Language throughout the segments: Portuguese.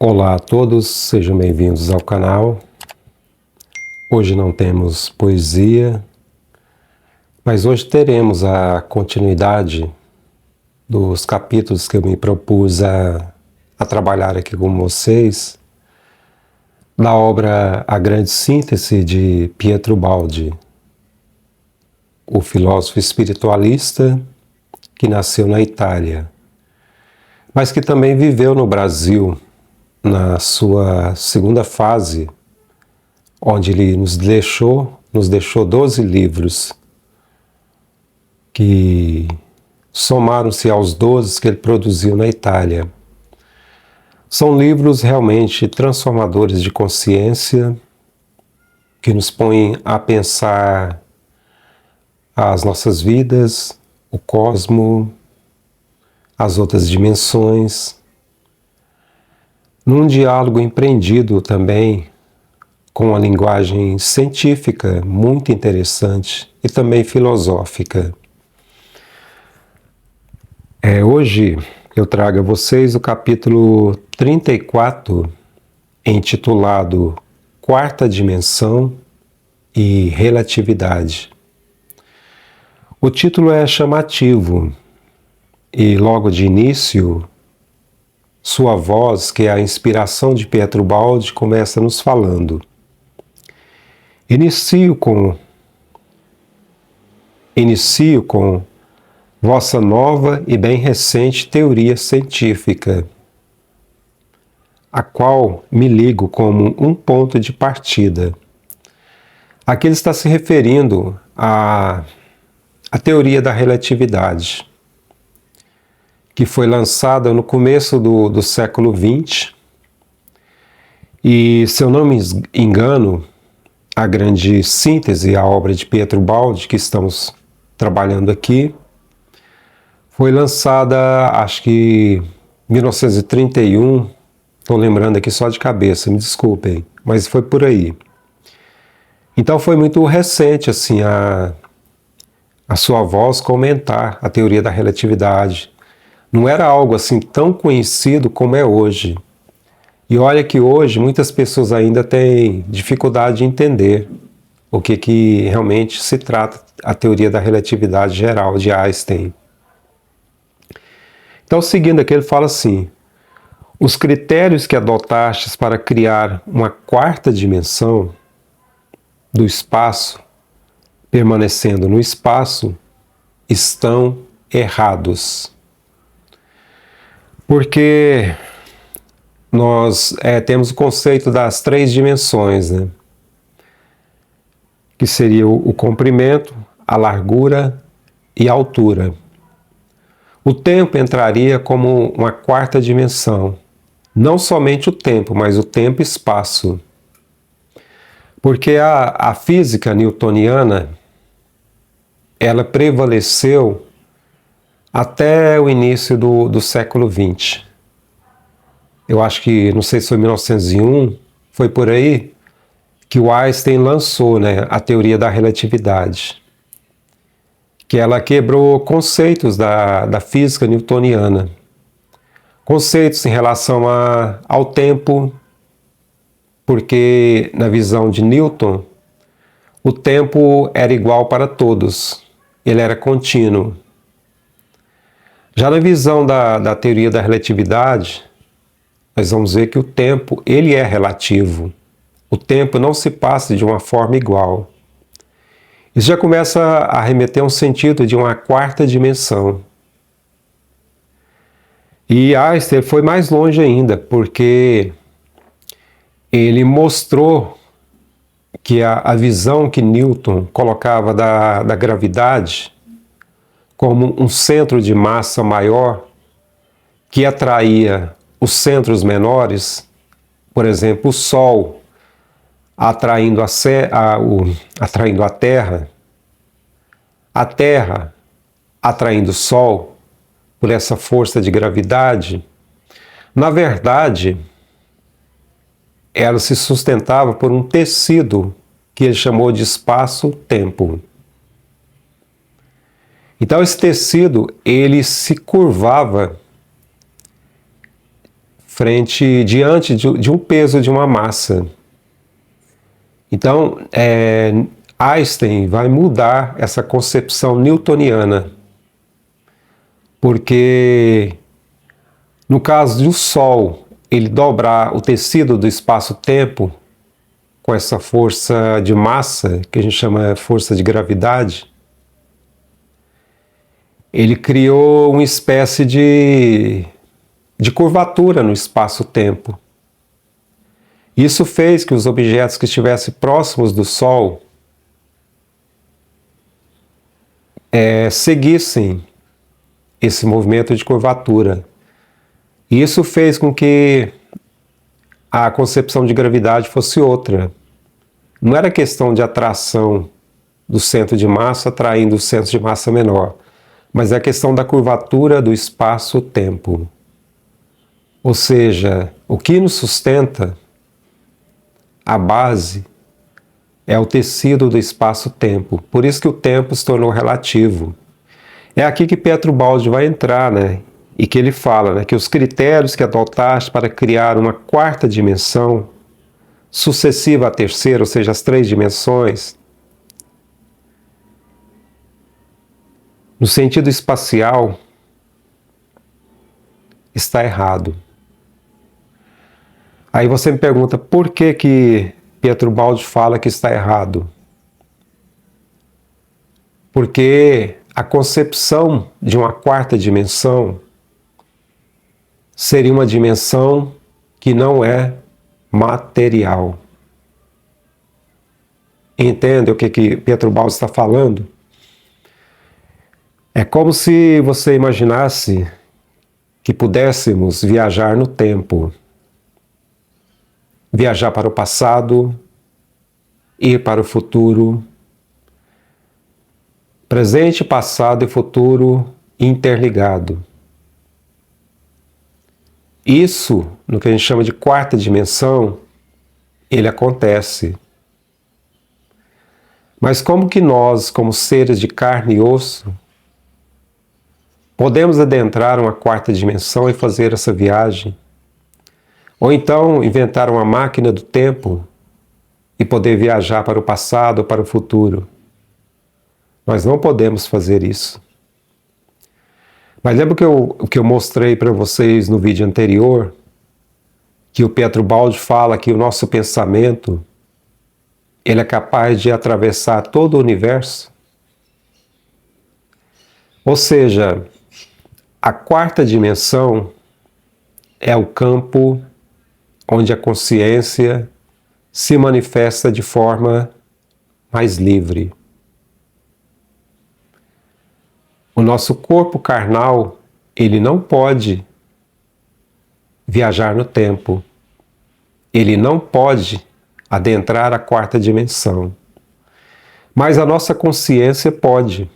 Olá a todos, sejam bem-vindos ao canal. Hoje não temos poesia, mas hoje teremos a continuidade dos capítulos que eu me propus a trabalhar aqui com vocês, da obra A Grande Síntese de Pietro Baldi, o filósofo espiritualista que nasceu na Itália, mas que também viveu no Brasil na sua segunda fase, onde ele nos deixou 12 livros que somaram-se aos 12 que ele produziu na Itália. São livros realmente transformadores de consciência, que nos põem a pensar as nossas vidas, o cosmo, as outras dimensões, num diálogo empreendido também com uma linguagem científica muito interessante e também filosófica. Hoje eu trago a vocês o capítulo 34, intitulado Quarta Dimensão e Relatividade. O título é chamativo e logo de início sua voz, que é a inspiração de Pietro Baldi, começa nos falando. Inicio com vossa nova e bem recente teoria científica, a qual me ligo como um ponto de partida. Aqui ele está se referindo à teoria da relatividade, que foi lançada no começo do século XX, e, se eu não me engano, A Grande Síntese, a obra de Pietro Baldi, que estamos trabalhando aqui, foi lançada, acho que em 1931, estou lembrando aqui só de cabeça, me desculpem, mas foi por aí. Então foi muito recente assim a sua voz comentar a teoria da relatividade. Não era algo assim tão conhecido como é hoje. E olha que hoje muitas pessoas ainda têm dificuldade de entender o que realmente se trata a teoria da relatividade geral de Einstein. Então, seguindo aqui, ele fala assim: os critérios que adotastes para criar uma quarta dimensão do espaço, permanecendo no espaço, estão errados. Porque nós temos o conceito das três dimensões, né? Que seria o comprimento, a largura e a altura. O tempo entraria como uma quarta dimensão. Não somente o tempo, mas o tempo e espaço. Porque a física newtoniana, ela prevaleceu até o início do século XX. Eu acho que, não sei se foi 1901, foi por aí, que o Einstein lançou, né, a teoria da relatividade, que ela quebrou conceitos da física newtoniana. Conceitos em relação ao tempo, porque na visão de Newton, o tempo era igual para todos, ele era contínuo. Já na visão da teoria da relatividade, nós vamos ver que o tempo, ele é relativo. O tempo não se passa de uma forma igual. Isso já começa a remeter a um sentido de uma quarta dimensão. E Einstein foi mais longe ainda, porque ele mostrou que a visão que Newton colocava da gravidade como um centro de massa maior que atraía os centros menores, por exemplo, o Sol atraindo a Terra atraindo o Sol por essa força de gravidade, na verdade, ela se sustentava por um tecido que ele chamou de espaço-tempo. Então esse tecido, ele se curvava diante de um peso de uma massa. Então, Einstein vai mudar essa concepção newtoniana, porque no caso do Sol, ele dobrar o tecido do espaço-tempo com essa força de massa, que a gente chama de força de gravidade, ele criou uma espécie de curvatura no espaço-tempo. Isso fez que os objetos que estivessem próximos do Sol seguissem esse movimento de curvatura. E isso fez com que a concepção de gravidade fosse outra. Não era questão de atração do centro de massa atraindo o centro de massa menor, mas é a questão da curvatura do espaço-tempo. Ou seja, o que nos sustenta, a base, é o tecido do espaço-tempo. Por isso que o tempo se tornou relativo. É aqui que Pietro Baldi vai entrar, né? E que ele fala, né, que os critérios que adotaste para criar uma quarta dimensão, sucessiva à terceira, ou seja, as três dimensões, no sentido espacial, está errado. Aí você me pergunta, por que Pietro Baldi fala que está errado? Porque a concepção de uma quarta dimensão seria uma dimensão que não é material. Entende o que Pietro Baldi está falando? É como se você imaginasse que pudéssemos viajar no tempo. Viajar para o passado, ir para o futuro, presente, passado e futuro interligado. Isso, no que a gente chama de quarta dimensão, ele acontece. Mas como que nós, como seres de carne e osso, podemos adentrar uma quarta dimensão e fazer essa viagem? Ou então inventar uma máquina do tempo e poder viajar para o passado ou para o futuro? Nós não podemos fazer isso. Mas lembra que eu mostrei para vocês no vídeo anterior, que o Pietro Baldi fala que o nosso pensamento, ele é capaz de atravessar todo o universo? Ou seja, a quarta dimensão é o campo onde a consciência se manifesta de forma mais livre. O nosso corpo carnal, ele não pode viajar no tempo. Ele não pode adentrar a quarta dimensão. Mas a nossa consciência pode.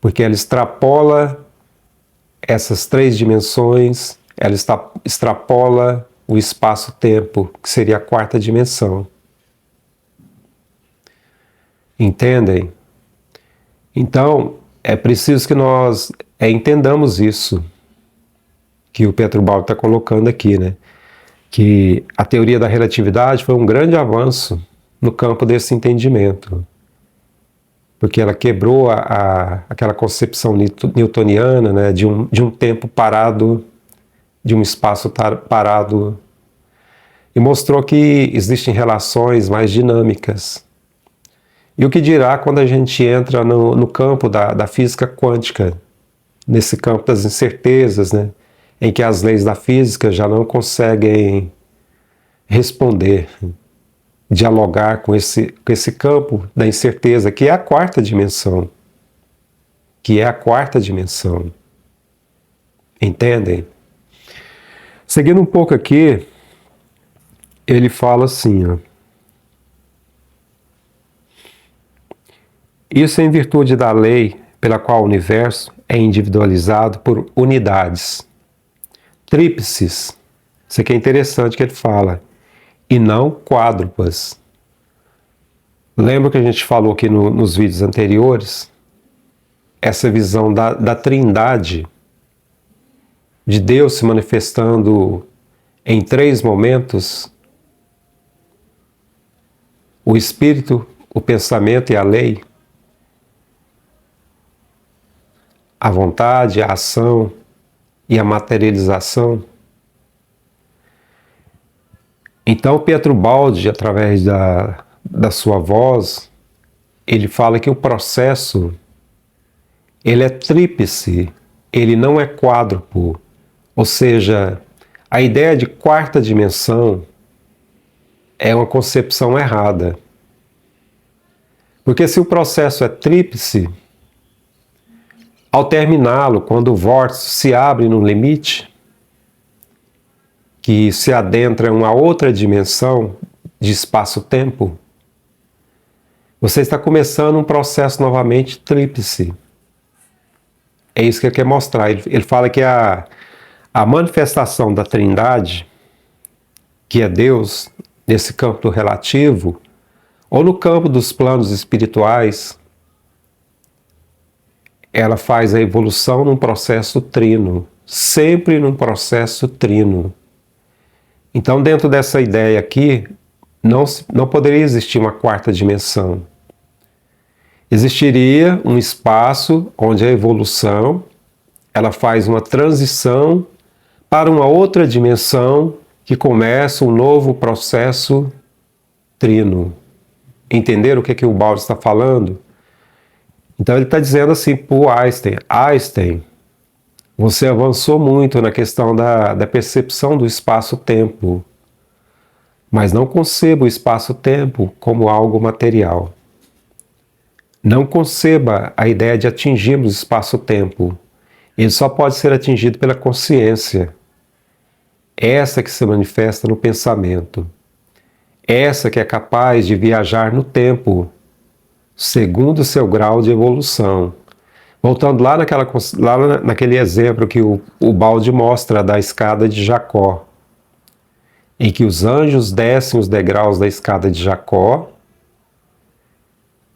Porque ela extrapola essas três dimensões, ela extrapola o espaço-tempo, que seria a quarta dimensão. Entendem? Então, é preciso que nós entendamos isso, que o Pietro Baldi está colocando aqui, né? Que a teoria da relatividade foi um grande avanço no campo desse entendimento, porque ela quebrou aquela concepção newtoniana, né, de um tempo parado, de um espaço parado, e mostrou que existem relações mais dinâmicas. E o que dirá quando a gente entra no campo da física quântica, nesse campo das incertezas, né, em que as leis da física já não conseguem responder, dialogar com esse campo da incerteza, que é a quarta dimensão. Que é a quarta dimensão. Entendem? Seguindo um pouco aqui, ele fala assim, ó. Isso é em virtude da lei pela qual o universo é individualizado por unidades, tríplices, isso aqui é interessante que ele fala, e não quádruplas. Lembra que a gente falou aqui nos vídeos anteriores? Essa visão da trindade de Deus se manifestando em 3 momentos: o Espírito, o pensamento e a lei, a vontade, a ação e a materialização. Então Pietro Baldi, através da sua voz, ele fala que o processo, ele é tríplice, ele não é quádruplo. Ou seja, a ideia de quarta dimensão é uma concepção errada. Porque se o processo é tríplice, ao terminá-lo, quando o vórtice se abre no limite, que se adentra em uma outra dimensão de espaço-tempo, você está começando um processo novamente tríplice. É isso que ele quer mostrar. Ele fala que a manifestação da Trindade, que é Deus, nesse campo do relativo, ou no campo dos planos espirituais, ela faz a evolução num processo trino, sempre num processo trino. Então, dentro dessa ideia aqui, não poderia existir uma quarta dimensão. Existiria um espaço onde a evolução ela faz uma transição para uma outra dimensão que começa um novo processo trino. Entenderam o que o Baldi está falando? Então ele está dizendo assim para o Einstein, você avançou muito na questão da percepção do espaço-tempo, mas não conceba o espaço-tempo como algo material. Não conceba a ideia de atingirmos o espaço-tempo. Ele só pode ser atingido pela consciência. Essa que se manifesta no pensamento. Essa que é capaz de viajar no tempo, segundo o seu grau de evolução. Voltando lá naquele exemplo que o Baldi mostra da escada de Jacó, em que os anjos descem os degraus da escada de Jacó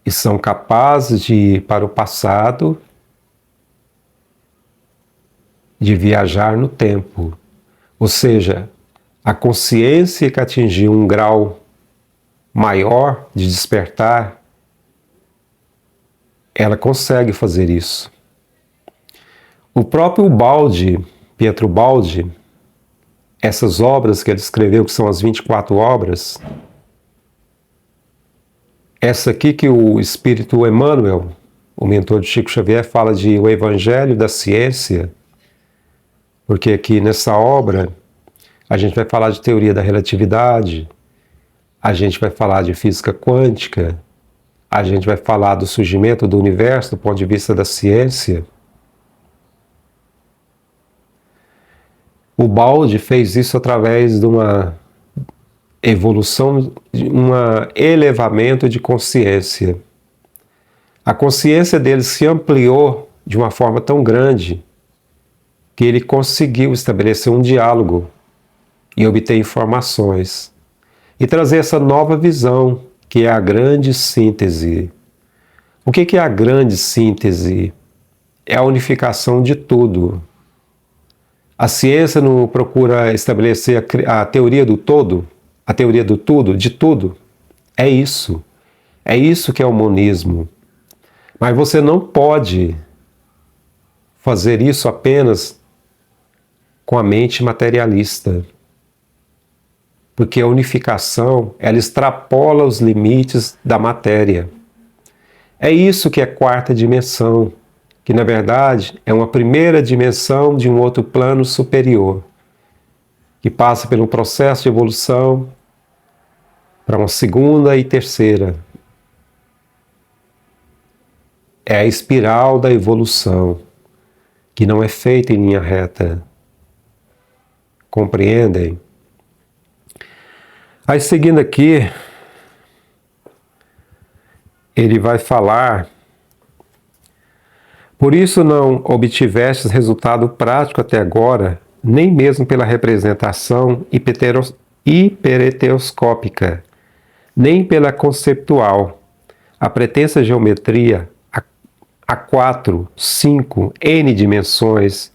e são capazes de ir para o passado, de viajar no tempo. Ou seja, a consciência que atingiu um grau maior de despertar, ela consegue fazer isso. O próprio Baldi, Pietro Baldi, essas obras que ele escreveu, que são as 24 obras, essa aqui que o Espírito Emmanuel, o mentor de Chico Xavier, fala de o Evangelho da Ciência, porque aqui nessa obra a gente vai falar de teoria da relatividade, a gente vai falar de física quântica, a gente vai falar do surgimento do universo do ponto de vista da ciência. O Baldi fez isso através de uma evolução, de um elevamento de consciência. A consciência dele se ampliou de uma forma tão grande que ele conseguiu estabelecer um diálogo e obter informações e trazer essa nova visão, que é a grande síntese. O que é a grande síntese? É a unificação de tudo. A ciência não procura estabelecer a teoria do todo, a teoria do tudo, de tudo. É isso. É isso que é o monismo. Mas você não pode fazer isso apenas com a mente materialista. Porque a unificação, ela extrapola os limites da matéria. É isso que é quarta dimensão, que na verdade é uma primeira dimensão de um outro plano superior, que passa por um processo de evolução para uma segunda e terceira. É a espiral da evolução, que não é feita em linha reta. Compreendem? Aí seguindo aqui, ele vai falar: por isso não obtivestes resultado prático até agora, nem mesmo pela representação hipereteoscópica, nem pela conceptual. A pretensa geometria a 4, 5, N dimensões,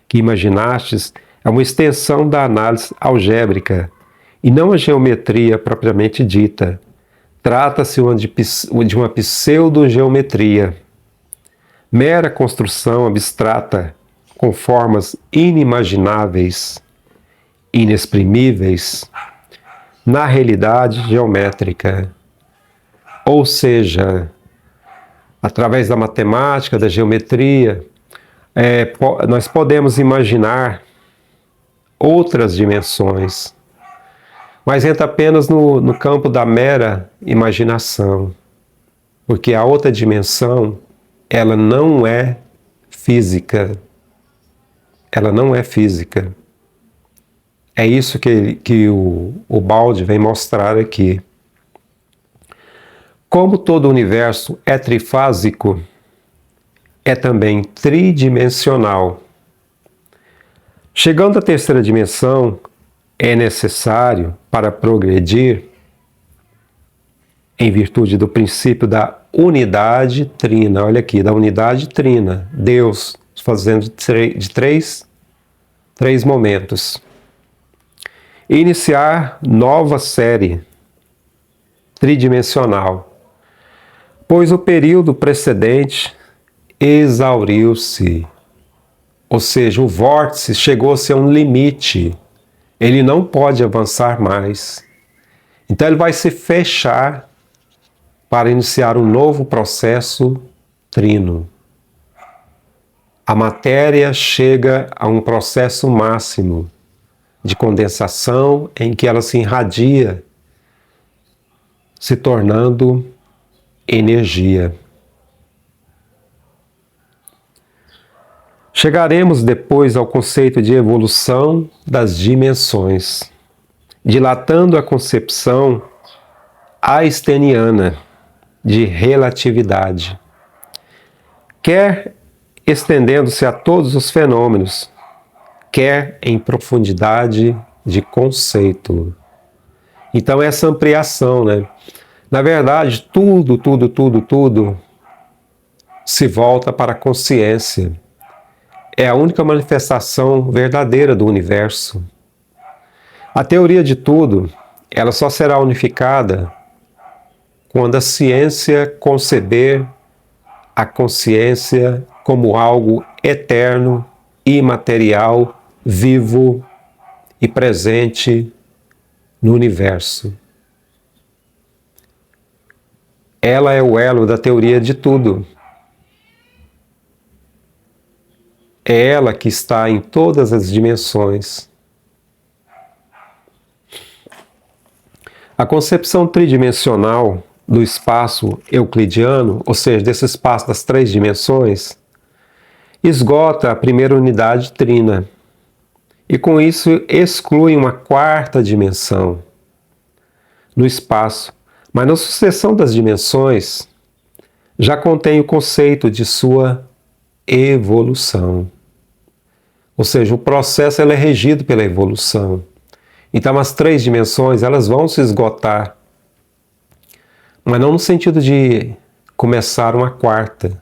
que imaginastes é uma extensão da análise algébrica e não a geometria propriamente dita. Trata-se de uma pseudogeometria, mera construção abstrata com formas inimagináveis, inexprimíveis, na realidade geométrica. Ou seja, através da matemática, da geometria, nós podemos imaginar outras dimensões, mas entra apenas no campo da mera imaginação, porque a outra dimensão, ela não é física. Ela não é física. É isso que o Baldi vem mostrar aqui. Como todo o universo é trifásico, é também tridimensional. Chegando à terceira dimensão, é necessário, para progredir, em virtude do princípio da unidade trina, olha aqui, da unidade trina, Deus fazendo de três momentos. Iniciar nova série tridimensional, pois o período precedente exauriu-se, ou seja, o vórtice chegou-se a um limite, ele não pode avançar mais. Então ele vai se fechar para iniciar um novo processo trino. A matéria chega a um processo máximo de condensação em que ela se irradia, se tornando energia. Chegaremos depois ao conceito de evolução das dimensões, dilatando a concepção einsteiniana de relatividade, quer estendendo-se a todos os fenômenos, quer em profundidade de conceito. Então essa ampliação, né? Na verdade, tudo se volta para a consciência. É a única manifestação verdadeira do universo. A teoria de tudo, ela só será unificada quando a ciência conceber a consciência como algo eterno, imaterial, vivo e presente no universo. Ela é o elo da teoria de tudo. É ela que está em todas as dimensões. A concepção tridimensional do espaço euclidiano, ou seja, desse espaço das três dimensões, esgota a primeira unidade trina e com isso exclui uma quarta dimensão no espaço, mas na sucessão das dimensões já contém o conceito de sua evolução. Ou seja, o processo é regido pela evolução. Então as três dimensões elas vão se esgotar, mas não no sentido de começar uma quarta,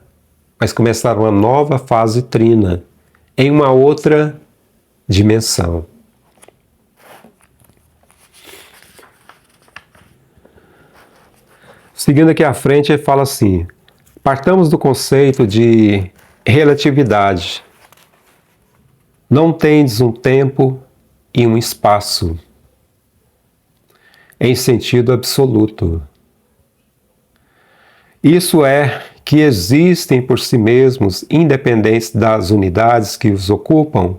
mas começar uma nova fase trina em uma outra dimensão. Seguindo aqui à frente, ele fala assim: partamos do conceito de relatividade. Não tendes um tempo e um espaço em sentido absoluto. Isso é, que existem por si mesmos, independentes das unidades que os ocupam,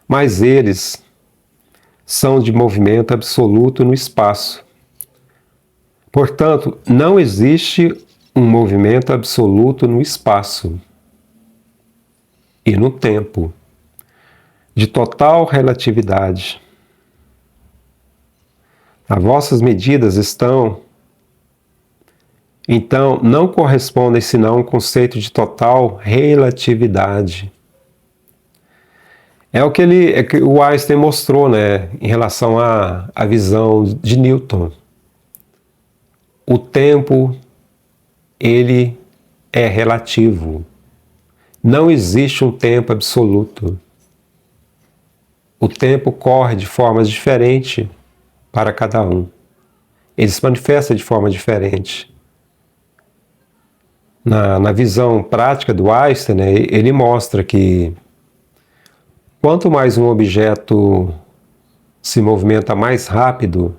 mas eles são de movimento absoluto no espaço. Portanto, não existe um movimento absoluto no espaço e no tempo, de total relatividade. As vossas medidas estão, então, não correspondem senão a um conceito de total relatividade. É o que o Einstein mostrou, né, em relação à visão de Newton. O tempo, ele é relativo. Não existe um tempo absoluto. o tempo corre de formas diferentes para cada um. Ele se manifesta de forma diferente. Na visão prática do Einstein, né, ele mostra que quanto mais um objeto se movimenta mais rápido,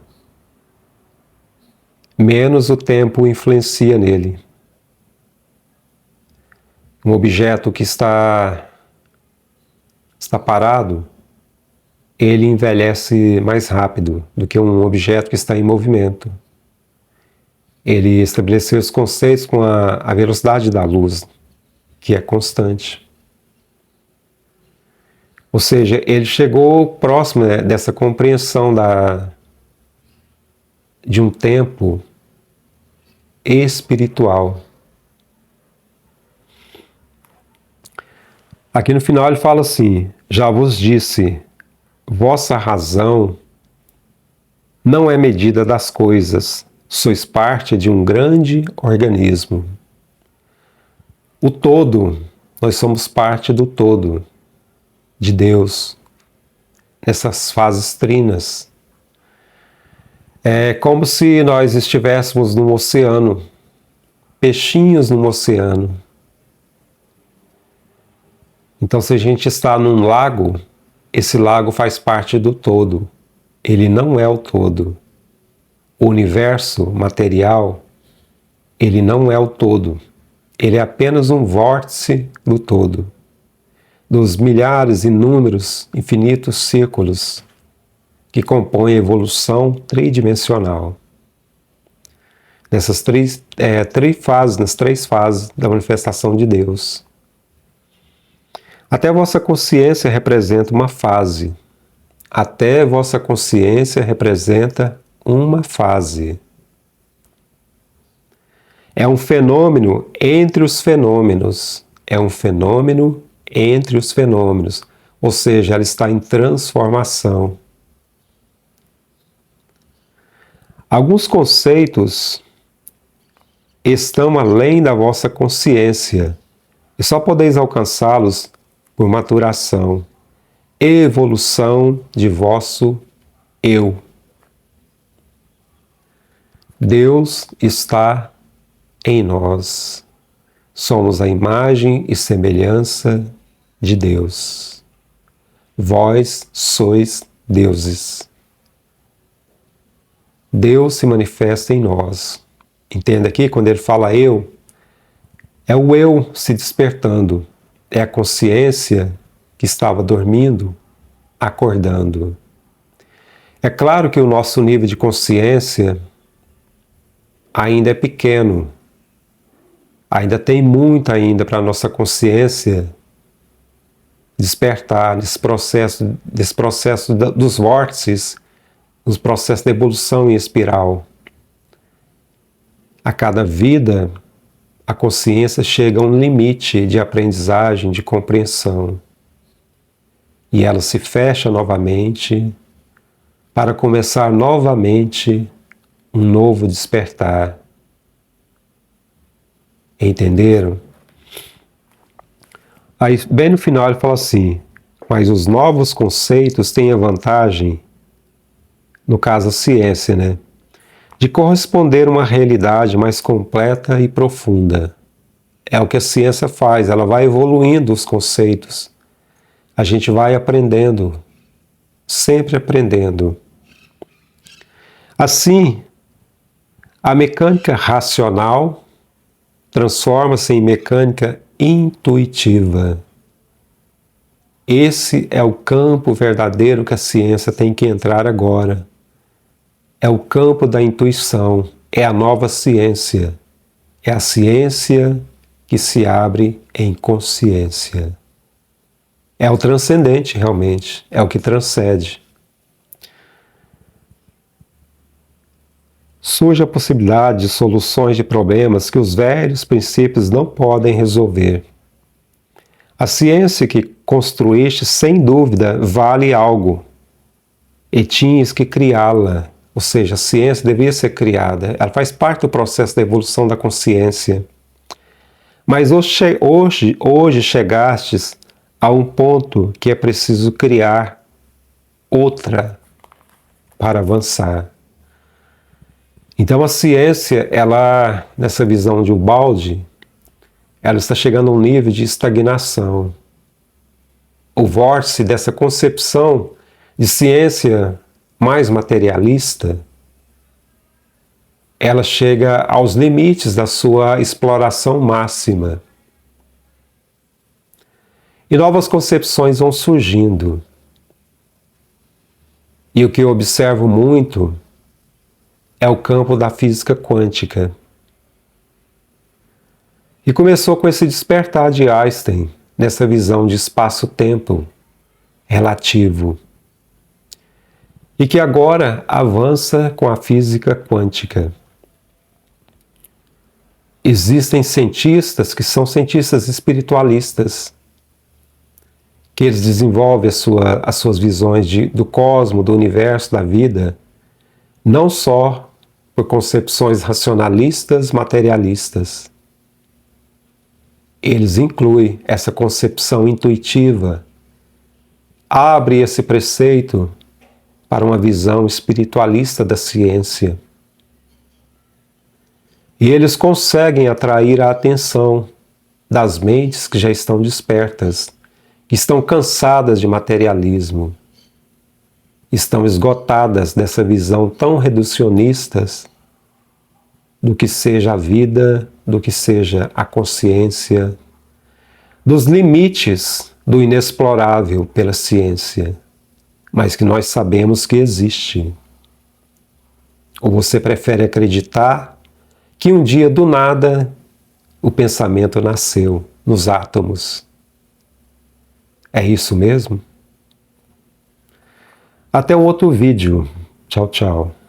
menos o tempo influencia nele. Um objeto que está parado, ele envelhece mais rápido do que um objeto que está em movimento. Ele estabeleceu os conceitos com a velocidade da luz, que é constante. Ou seja, ele chegou próximo, né, dessa compreensão de um tempo espiritual. Aqui no final ele fala assim: já vos disse, vossa razão não é medida das coisas, sois parte de um grande organismo. O todo, nós somos parte do todo, de Deus, nessas fases trinas. É como se nós estivéssemos num oceano, peixinhos num oceano. Então, se a gente está num lago, esse lago faz parte do todo. Ele não é o todo. O universo material, ele não é o todo. Ele é apenas um vórtice do todo. Dos milhares, inúmeros, infinitos círculos que compõem a evolução tridimensional. Nessas três fases, nas três fases da manifestação de Deus. Até a vossa consciência representa uma fase. Até a vossa consciência representa uma fase. É um fenômeno entre os fenômenos. É um fenômeno entre os fenômenos. Ou seja, ela está em transformação. Alguns conceitos estão além da vossa consciência e só podeis alcançá-los por maturação, evolução de vosso eu. Deus está em nós. Somos a imagem e semelhança de Deus. Vós sois deuses. Deus se manifesta em nós. Entenda aqui, quando ele fala eu, é o eu se despertando. É a consciência que estava dormindo, acordando. É claro que o nosso nível de consciência ainda é pequeno. Ainda tem muito ainda para a nossa consciência despertar desse processo dos vórtices, dos processos de evolução em espiral. A cada vida, a consciência chega a um limite de aprendizagem, de compreensão. E ela se fecha novamente para começar novamente um novo despertar. Entenderam? Aí, bem no final, ele fala assim: mas os novos conceitos têm a vantagem, no caso a ciência, né, de corresponder a uma realidade mais completa e profunda. É o que a ciência faz, ela vai evoluindo os conceitos. A gente vai aprendendo, sempre aprendendo. Assim, a mecânica racional transforma-se em mecânica intuitiva. Esse é o campo verdadeiro que a ciência tem que entrar agora. É o campo da intuição, é a nova ciência. É a ciência que se abre em consciência. É o transcendente, realmente, é o que transcende. Surge a possibilidade de soluções de problemas que os velhos princípios não podem resolver. A ciência que construíste, sem dúvida, vale algo, e tinhas que criá-la. Ou seja, a ciência devia ser criada, ela faz parte do processo da evolução da consciência. Mas hoje chegastes a um ponto que é preciso criar outra para avançar. Então a ciência, ela, nessa visão de Ubaldi, ela está chegando a um nível de estagnação. O vórtice dessa concepção de ciência mais materialista, ela chega aos limites da sua exploração máxima. E novas concepções vão surgindo. E o que eu observo muito é o campo da física quântica. E começou com esse despertar de Einstein, nessa visão de espaço-tempo relativo. E que agora avança com a física quântica. Existem cientistas que são cientistas espiritualistas, que eles desenvolvem as suas visões do cosmos, do universo, da vida, não só por concepções racionalistas, materialistas. Eles incluem essa concepção intuitiva, abre esse preceito para uma visão espiritualista da ciência. E eles conseguem atrair a atenção das mentes que já estão despertas, que estão cansadas de materialismo, estão esgotadas dessa visão tão reducionista do que seja a vida, do que seja a consciência, dos limites do inexplorável pela ciência, mas que nós sabemos que existe. Ou você prefere acreditar que um dia do nada o pensamento nasceu nos átomos? É isso mesmo? Até um outro vídeo. Tchau, tchau.